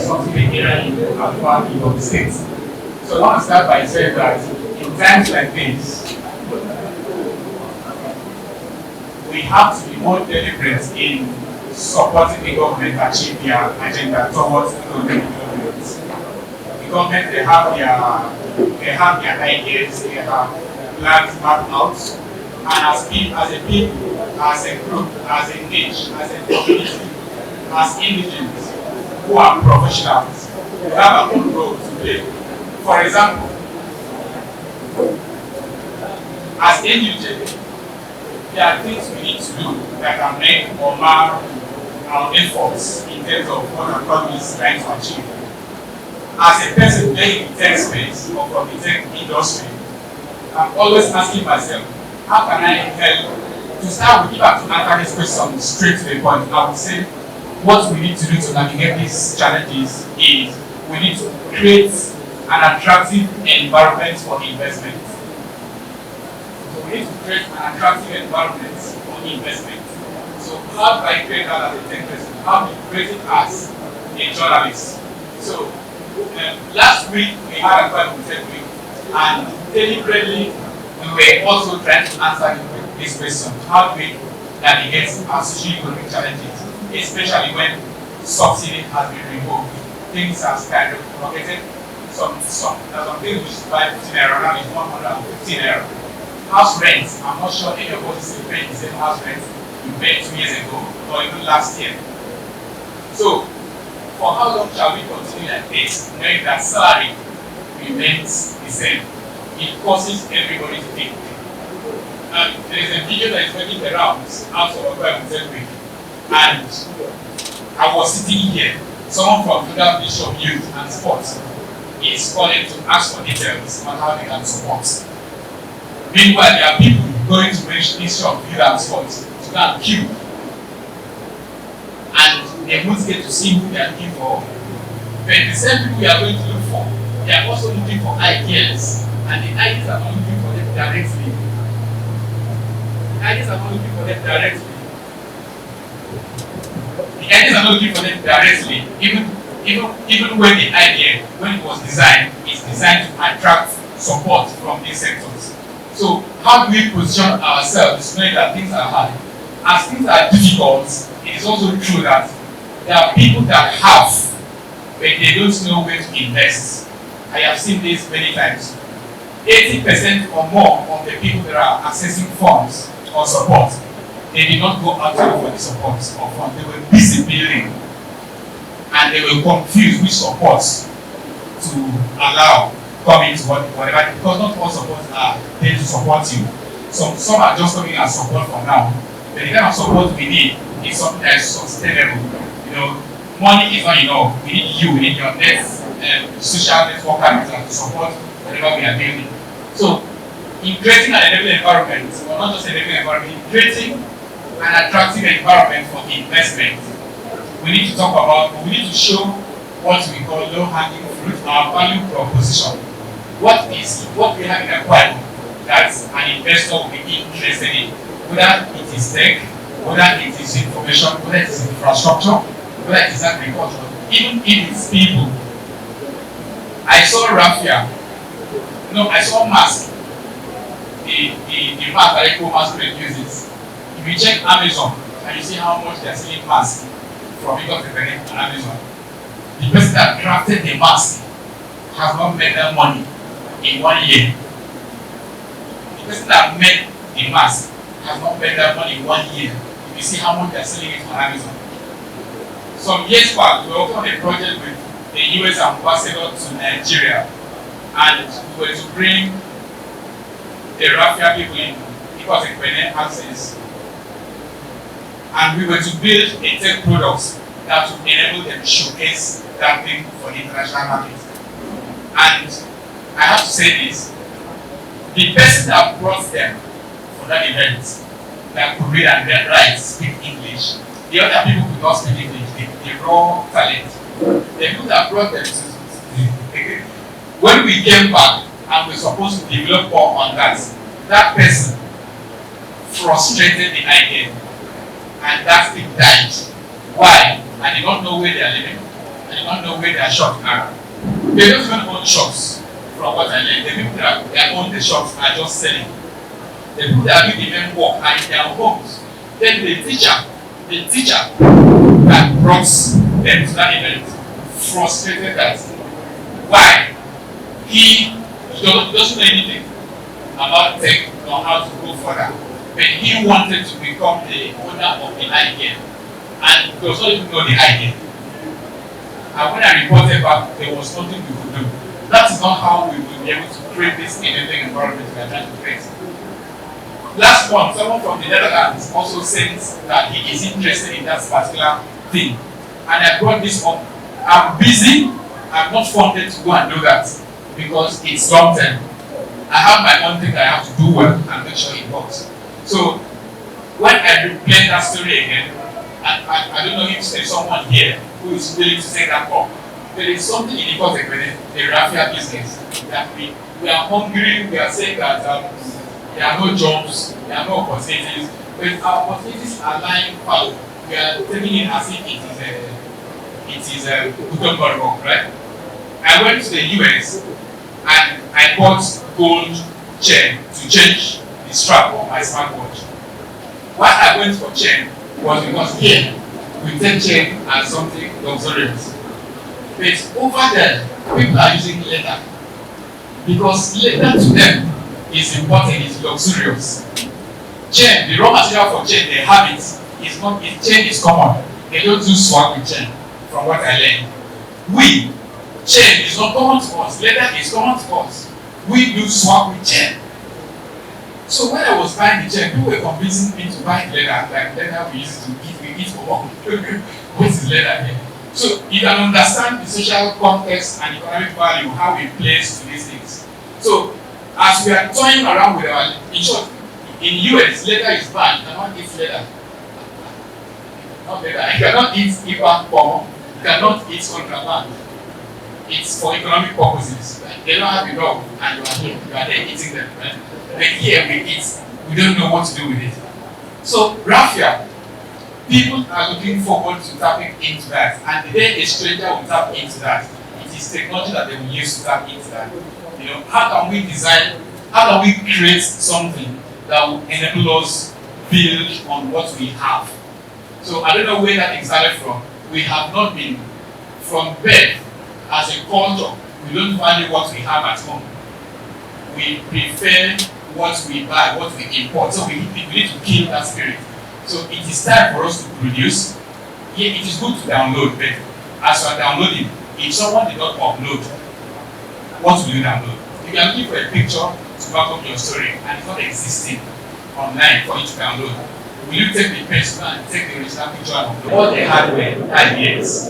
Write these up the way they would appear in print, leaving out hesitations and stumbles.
Subsidy area in Akwa, Ibom State. So I want to start by saying that in times like this, we have to be more deliberate in supporting the government achieve their agenda towards economic development. The government, they have their ideas, they have plans mapped out, and as a people, as a group, as a niche, as a community, as individuals who are professionals, we have our own role to play. For example, as individuals, there are things we need to do that can make or mar our efforts in terms of what our economy is trying to achieve. As a person playing in the tech space or from the tech industry, I'm always asking myself, how can I help? To start with, if I have to answer this question straight to the point, I would say what we need to do to navigate these challenges is we need to create an attractive environment for investment. So we need to create an attractive environment for investment. So how do I create that as a tech person? How do you create it as a journalist? So last week we had a Bible Tech Week, and deliberately we were also trying to answer this question: how do we navigate our socioeconomic challenges, especially when subsidy has been removed? Things have skyrocketed. Some things which is 5 naira now is 115 naira. House rent, I'm not sure any of us is paying the same house rent you paid 2 years ago or even last year. So, for how long shall we continue like this, knowing that salary remains the same? It causes everybody to think. There is a video that is making the rounds out of Akwa week, and I was sitting here. Someone from Federal Ministry of Youth and Sports is calling to ask for details on how they can support. Meanwhile, there are people going to Ministry of Youth and Sports to go and queue, and they won't get to see who they are looking for. But the same people we are going to look for, they are also looking for ideas, and the ideas are not looking for them directly. The ideas are not looking for them directly. The ideas are not looking for them directly, even when the idea, when it was designed, is designed to attract support from these sectors. So how do we position ourselves knowing that things are hard? As things are difficult, it is also true that there are people that have, but they don't know where to invest. I have seen this many times. 80% or more of the people that are accessing funds or support, they did not go out to look for the support or funds. They were busy building, and they were confused which supports to allow coming to whatever, because not all supports are there to support you. Some are just coming as support for now. But the kind of support we need is something that is sustainable. You know, money is not enough. We need you, we need your social network capital to support whatever we are building. So, in creating an enabling environment, or not just enabling environment, in creating an attractive environment for investment, we need to talk about, we need to show what we call low-hanging fruit, our value proposition. What we have in Akwa that an investor will be interested in, whether it is tech, whether it is information, whether it is infrastructure, whether it is agriculture, even if it's people. I saw raffia, I saw mask, the mask that Eco Mask produces. If you check Amazon and you see how much they are selling masks from Federated and Amazon, the person that crafted the mask has not made that money in 1 year. The person that made the mask has not made that money in 1 year. If you see how much they are selling it on Amazon. Some years back, we were working on a project with the US ambassador to Nigeria, and we were to bring the raffia people in. It was a Benin access, and we were to build a tech product that would enable them to showcase that thing for the international market. And I have to say this: the person that brought them for that event, that could read and write, speak English. The other people could not speak English. The raw talent. The people that brought them to when we came back and we're supposed to develop more on that person frustrated the idea, and that thing died. Why? I did not know where they are living. and you don't know where their shops are. They don't even own shops, from what I learned. The people that own the shops are just selling. The people that do the main work are in their homes. Then the teacher that brought them to that event frustrated that why he doesn't know anything about tech or how to go further, but he wanted to become the owner of the idea, and he does not even know the idea. And when I reported back, there was nothing we could do. That is not how we will be able to create this enabling environment we are trying to create. Last month, someone from the Netherlands also said that he is interested in that particular thing. And I brought this up. I'm busy. I'm not funded to go and do that because it's long term. I have my own thing that I have to do well and make sure it works. So when I replay that story again, I don't know if there's someone here who is willing to take that up. There is something in the context with the raffia business that we are hungry. We are saying that there are no jobs, there are no opportunities, but our opportunities are lying fallow. We are taking it as if it is a Gutenberg, right? I went to the US and I bought gold chain to change the strap of my smartwatch. Why I went for chain was because here we take chain as something luxurious. But over there, people are using leather because leather to them is important, it's luxurious. Chain, the raw material for chain, they have it. It's not, chain is common. They don't do swap with chain, from what I learned. Chain is not common to us. Leather is common to us. We do swap with chain. So when I was buying the chain, people were convincing me to buy leather, like leather we use to eat, we eat for work. What is leather here? So you can understand the social context and economic value, how we place to these things. So as we are toying around with our, in short, in US, leather is banned. You cannot eat leather. Not leather. You cannot eat Ibom pork. You cannot eat contraband. It's for economic purposes. Right? They don't have a dog, and you are there eating them. Right? But here we eat. We don't know what to do with it. So raffia, people are looking forward to tapping into that, and the day a stranger will tap into that, it is technology that they will use to tap into that. You know, how can we design, how can we create something that will enable us build on what we have? So I don't know where that is started from. We have not been, from birth, as a culture, we don't value what we have at home. We prefer what we buy, what we import. So we need to kill that spirit. So it is time for us to produce. Yeah, it is good to download, but as you are downloading, if someone did not upload, what will you download? If you are looking for a picture to back up your story and it's not existing online for you to download, will you take the pencil and take the original picture and upload? All they had were ideas.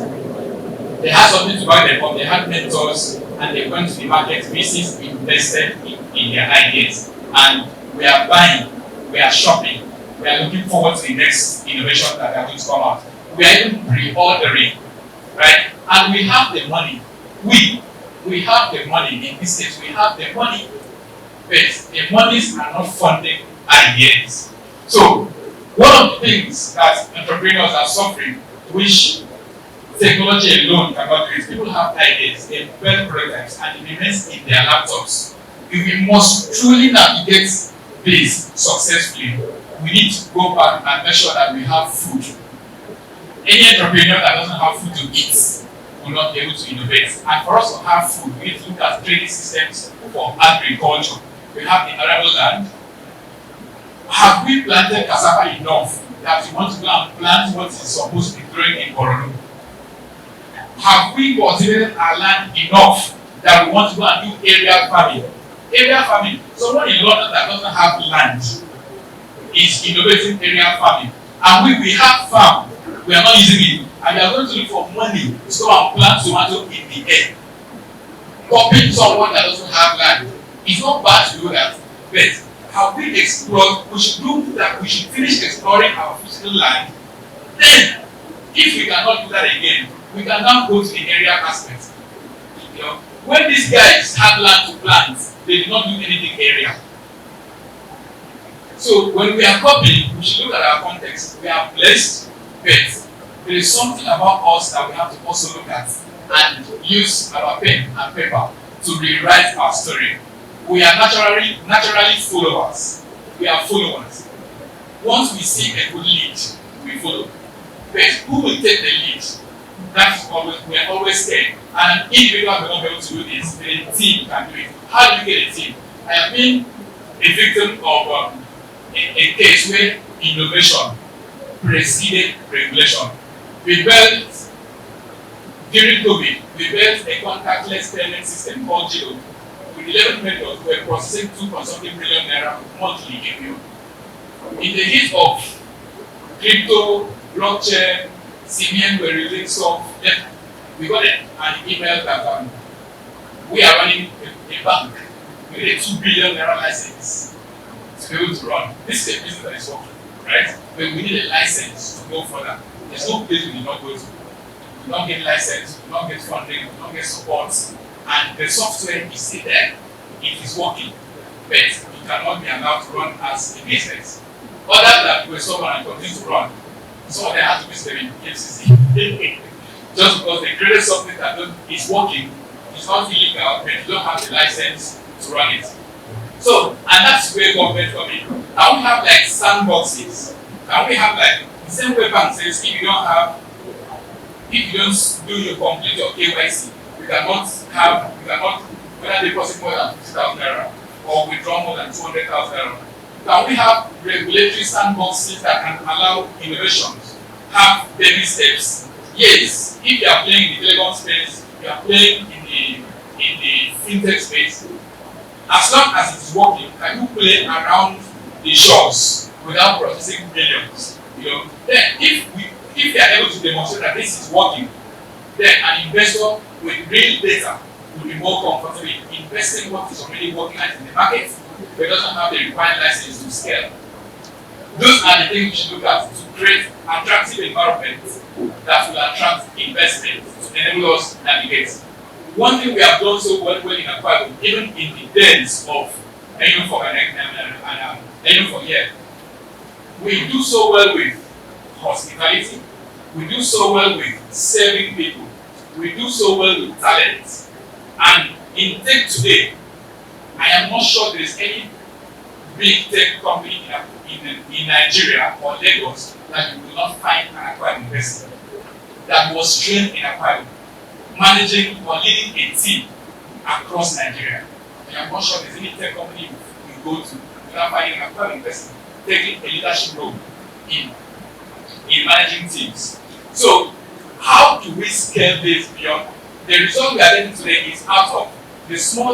They had something to back them up, they had mentors, and they went to the market, VCs invested in their ideas. And we are buying, we are shopping, we are looking forward to the next innovation that are going to come out. We are even pre-ordering, right? And we have the money. We have the money. In this case, we have the money. But the monies are not funding ideas. So, one of the things that entrepreneurs are suffering, which technology alone cannot do, is people have ideas, they build prototypes, and it remains in their laptops. If we must truly navigate this successfully, we need to go back and make sure that we have food. Any entrepreneur that doesn't have food to eat will not be able to innovate. And for us to have food, we need to look at training systems for agriculture. We have the arable land. Have we planted cassava enough that we want to go and plant what is supposed to be growing in Borno? Have we cultivated our land enough that we want to go and do area farming? Area farming. Someone in London that doesn't have land is innovating area farming. And we have farm, we are not using it. And we are going to look for money to go and plant tomato in the air. Copying someone that doesn't have land. It's not bad to do that. But have we explored, we should do that, we should finish exploring our physical land. Then, if we cannot do that again, we can now go to the area aspect. You know, when these guys had land to plant, they did not do anything area. So when we are copying, we should look at our context. We are blessed, but there is something about us that we have to also look at. and use our pen and paper to rewrite our story. We are naturally followers. We are followers. Once we see a good lead, we follow. But who will take the lead? That's always, we are always scared. And an individual will not be able to do this, but a team can do it. How do you get a team? I have been a victim of a case where innovation preceded regulation. We built, during COVID, we built a contactless payment system called Giro. With 11 vendors, we were processing 2.something billion naira monthly in Ibom. In the heat of crypto, blockchain, CBN were releasing stuff, we got an email that we are running a bank with a 2 billion naira license to be able to run. This is a business that is working, right? But we need a license to go further. There's no place we did not go to. We don't get license, we don't get funding, we don't get support, and the software is still there. It is working, but it cannot be allowed to run as a business. Other than we someone and continue to run, some of them have to be studying FCC. Just because they created something that is working, it's not illegal, but you don't have the license to run it. So, and that's where government comes in. Can we have like sandboxes? Can we have like the same way bank says if you don't do your complete your KYC, you cannot whether deposit more than 50,000 naira or withdraw more than 200,000 naira. Can we have regulatory sandboxes that can allow innovations, have baby steps? Yes, if you are playing in the telecom space, you are playing in the fintech space, as long as it is working, can you play around the shores without processing millions? Then if they are able to demonstrate that this is working, then an investor with real data will be more comfortable in investing what is already working in the market, but doesn't have the required license to scale. Those are the things we should look at to create attractive environments that will attract investment to enable us to navigate. One thing we have done so well in Akwa, even in the dens of for here, we do so well with hospitality, we do so well with serving people, we do so well with talent. And in tech today, I am not sure there is any big tech company in Nigeria or Lagos that you will not find an Akwa investor that was trained in Akwa, managing or leading a team across Nigeria. I am not sure there's any tech company you go to without finding an Akwa investor taking a leadership role in managing teams. So, how do we scale this beyond? The result we are getting today is out of the small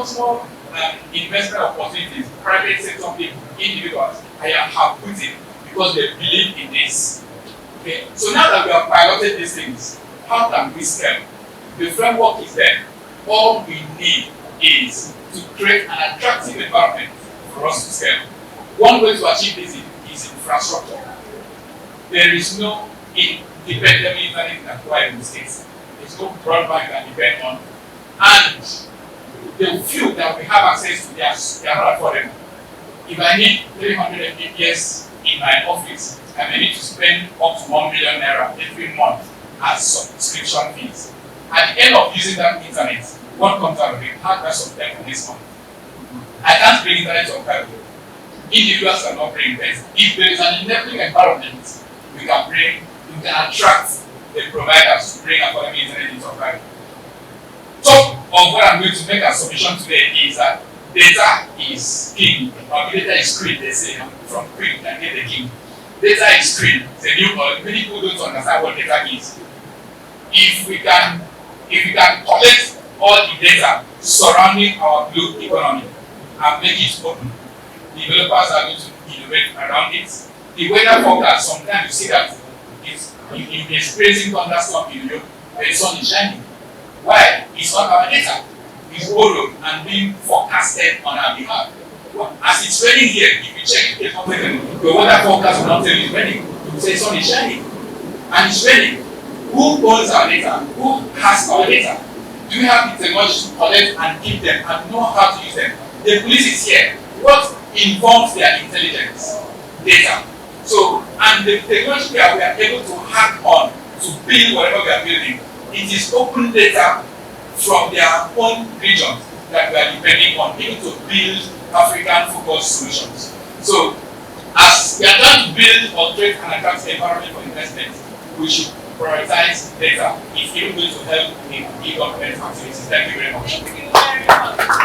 investment opportunities, private sector people, individuals, I have put in because they believe in this. Okay. So now that we have piloted these things, how can we scale? The framework is there. All we need is to create an attractive environment for us to scale. One way to achieve this is infrastructure. There is no independent internet in Akwa Ibom State. There's no broadband you can depend on. And the few that we have access to, they are not affordable. If I need 300 Mbps in my office, I may need to spend up to 1 million naira every month as subscription fees. At the end of using that internet, what comes out of it? How do I subscribe for this month? I can't bring internet to Akwa Ibom. Individuals cannot bring this. If there is an enabling environment, we can attract the providers to bring affordable internet into Akwa Ibom. Top of what I'm going to make a submission today is that data is king, or data is queen, they say, from queen you can get the king. Data is queen. It's a new word. Many people don't understand what data is. If we can collect all the data surrounding our blue economy and make it open, developers are going to innovate around it. The weather forecast, sometimes you see that you're experiencing thunderstorm in Europe, but the sun is shining. Why? It's not our data. It's borrowed and being forecasted on our behalf. As it's raining here, if you check the weather forecast will not tell you it's raining. It will say sun is shining. And it's raining. Who owns our data? Who has our data? Do we have the technology to collect and keep them and know how to use them? The police is here. What informs their intelligence? Data. So, and the technology that we are able to hack on to build whatever we are building it is open data from their own regions that we are depending on, even to build African-focused solutions. So, as we are trying to build or create an attractive environment for investment, we should prioritize data. It's even going to help in e-government activities. Thank you very much. Thank you very much.